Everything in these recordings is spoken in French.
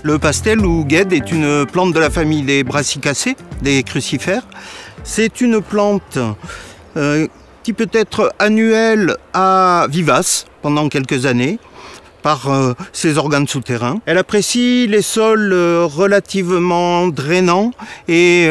Le pastel ou guède est une plante de la famille des brassicacées, des crucifères. C'est une plante qui peut être annuelle à vivace pendant quelques années par ses organes souterrains. Elle apprécie les sols relativement drainants et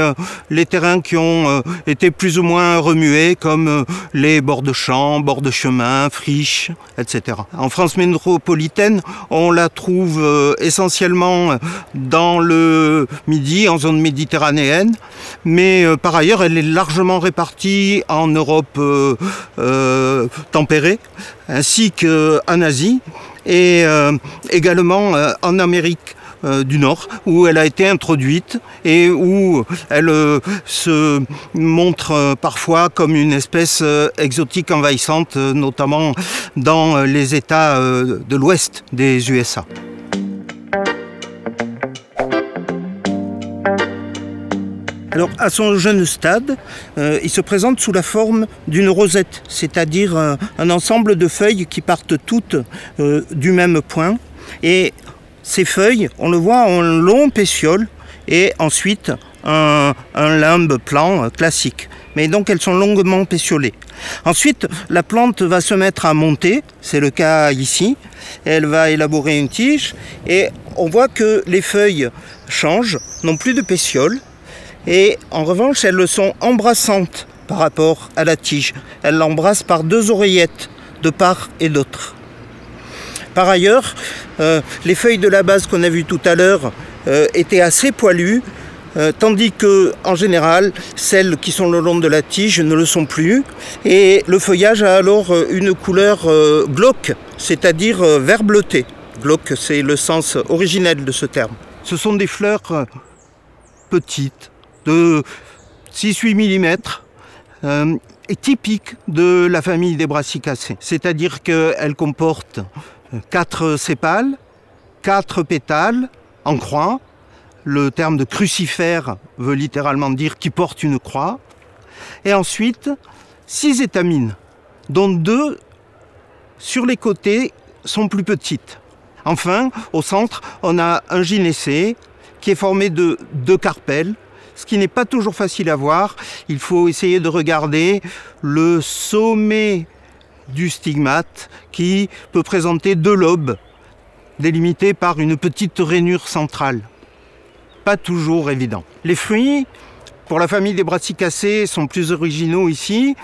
les terrains qui ont été plus ou moins remués comme les bords de champs, bords de chemins, friches, etc. En France métropolitaine, on la trouve essentiellement dans le Midi, en zone méditerranéenne, mais par ailleurs elle est largement répartie en Europe tempérée ainsi qu'en Asie et également en Amérique du Nord, où elle a été introduite et où elle se montre parfois comme une espèce exotique envahissante, notamment dans les États de l'Ouest des USA. Alors, à son jeune stade, il se présente sous la forme d'une rosette, c'est-à-dire un ensemble de feuilles qui partent toutes du même point. Et ces feuilles, on le voit, ont un long pétiole et ensuite un limbe plan classique. Mais donc elles sont longuement pétiolées. Ensuite, la plante va se mettre à monter, c'est le cas ici. Elle va élaborer une tige et on voit que les feuilles changent, n'ont plus de pétiole. Et en revanche, elles sont embrassantes par rapport à la tige. Elles l'embrassent par deux oreillettes, de part et d'autre. Par ailleurs, les feuilles de la base qu'on a vues tout à l'heure étaient assez poilues, tandis que, en général, celles qui sont le long de la tige ne le sont plus. Et le feuillage a alors une couleur glauque, c'est-à-dire vert bleuté. Glauque, c'est le sens originel de ce terme. Ce sont des fleurs petites, de 6-8 mm, et typique de la famille des brassicacées. C'est-à-dire qu'elle comporte 4 sépales, 4 pétales en croix. Le terme de crucifère veut littéralement dire qui porte une croix. Et ensuite, 6 étamines, dont 2 sur les côtés sont plus petites. Enfin, au centre, on a un gynécée qui est formé de 2 carpelles, ce qui n'est pas toujours facile à voir. Il faut essayer de regarder le sommet du stigmate qui peut présenter 2 lobes délimités par une petite rainure centrale. Pas toujours évident. Les fruits, pour la famille des brassicacées, sont plus originaux ici,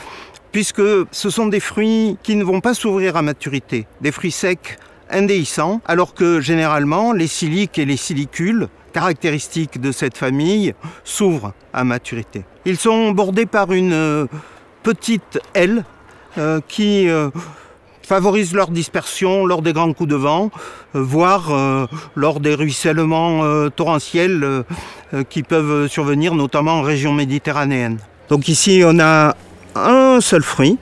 puisque ce sont des fruits qui ne vont pas s'ouvrir à maturité, des fruits secs indéhiscents, alors que généralement les siliques et les silicules, caractéristiques de cette famille, s'ouvrent à maturité. Ils sont bordés par une petite aile qui favorise leur dispersion lors des grands coups de vent, voire lors des ruissellements torrentiels qui peuvent survenir, notamment en région méditerranéenne. Donc ici, on a un seul fruit,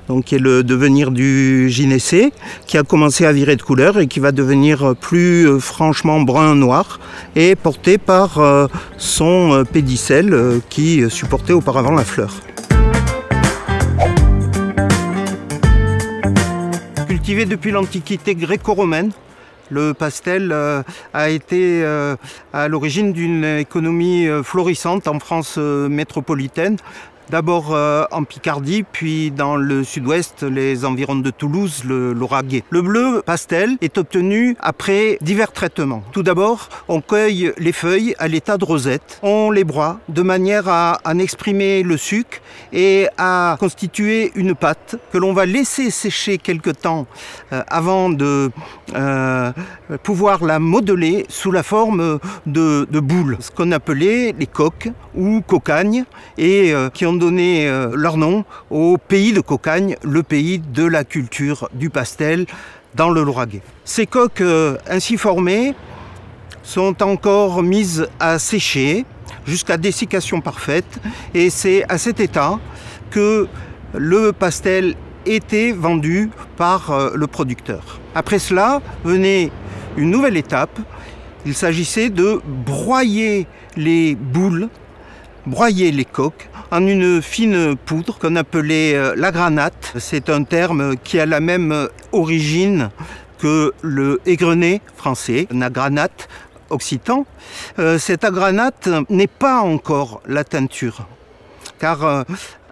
donc qui est le devenir du gynécée, qui a commencé à virer de couleur et qui va devenir plus franchement brun-noir et porté par son pédicelle qui supportait auparavant la fleur. Cultivé depuis l'Antiquité gréco-romaine, le pastel a été à l'origine d'une économie florissante en France métropolitaine. D'abord en Picardie, puis dans le sud-ouest, les environs de Toulouse, le Lauragais. Le bleu pastel est obtenu après divers traitements. Tout d'abord, on cueille les feuilles à l'état de rosette. On les broie de manière à en exprimer le sucre et à constituer une pâte que l'on va laisser sécher quelque temps avant de pouvoir la modeler sous la forme de boules, ce qu'on appelait les coques ou cocagnes, et qui ont donné leur nom au pays de Cocagne, le pays de la culture du pastel dans le Lauragais. Ces coques ainsi formées sont encore mises à sécher jusqu'à dessiccation parfaite, et c'est à cet état que le pastel était vendu par le producteur. Après cela venait une nouvelle étape. Il s'agissait de broyer les boules, broyer les coques en une fine poudre qu'on appelait la granate. C'est un terme qui a la même origine que le égrené français, un agranate occitan. Cet agranate n'est pas encore la teinture, car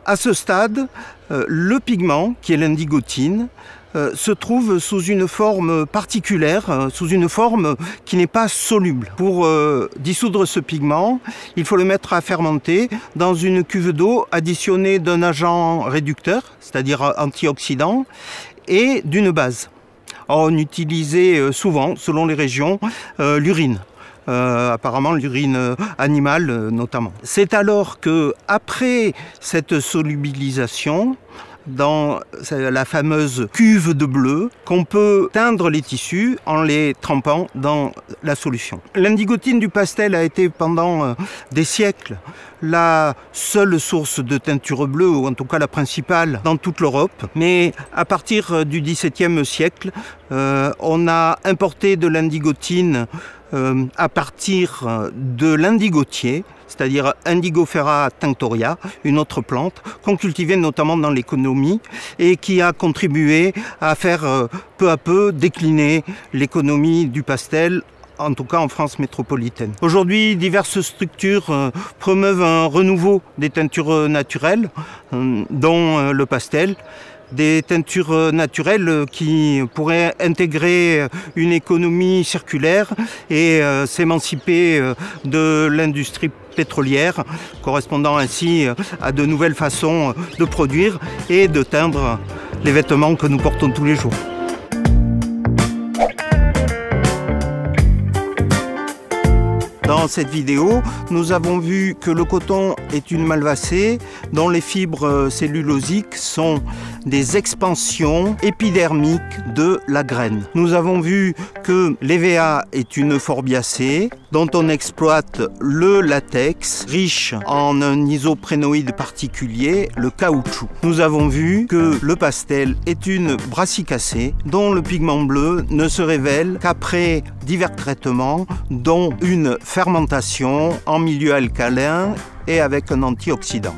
à ce stade, le pigment, qui est l'indigotine, se trouve sous une forme particulière, sous une forme qui n'est pas soluble. Pour dissoudre ce pigment, il faut le mettre à fermenter dans une cuve d'eau additionnée d'un agent réducteur, c'est-à-dire antioxydant, et d'une base. On utilisait souvent, selon les régions, l'urine. Apparemment l'urine animale notamment. C'est alors que, après cette solubilisation, dans la fameuse cuve de bleu, qu'on peut teindre les tissus en les trempant dans la solution. L'indigotine du pastel a été pendant des siècles la seule source de teinture bleue, ou en tout cas la principale dans toute l'Europe. Mais à partir du XVIIe siècle, on a importé de l'indigotine à partir de l'indigotier, c'est-à-dire Indigofera tinctoria, une autre plante qu'on cultivait notamment dans l'économie et qui a contribué à faire peu à peu décliner l'économie du pastel, en tout cas en France métropolitaine. Aujourd'hui, diverses structures promeuvent un renouveau des teintures naturelles, dont le pastel. Des teintures naturelles qui pourraient intégrer une économie circulaire et s'émanciper de l'industrie pétrolière, correspondant ainsi à de nouvelles façons de produire et de teindre les vêtements que nous portons tous les jours. Dans cette vidéo, nous avons vu que le coton est une malvacée dont les fibres cellulosiques sont des expansions épidermiques de la graine. Nous avons vu que l'EVA est une forbiacée dont on exploite le latex, riche en un isoprénoïde particulier, le caoutchouc. Nous avons vu que le pastel est une brassicacée dont le pigment bleu ne se révèle qu'après divers traitements, dont une fermentation en milieu alcalin et avec un antioxydant.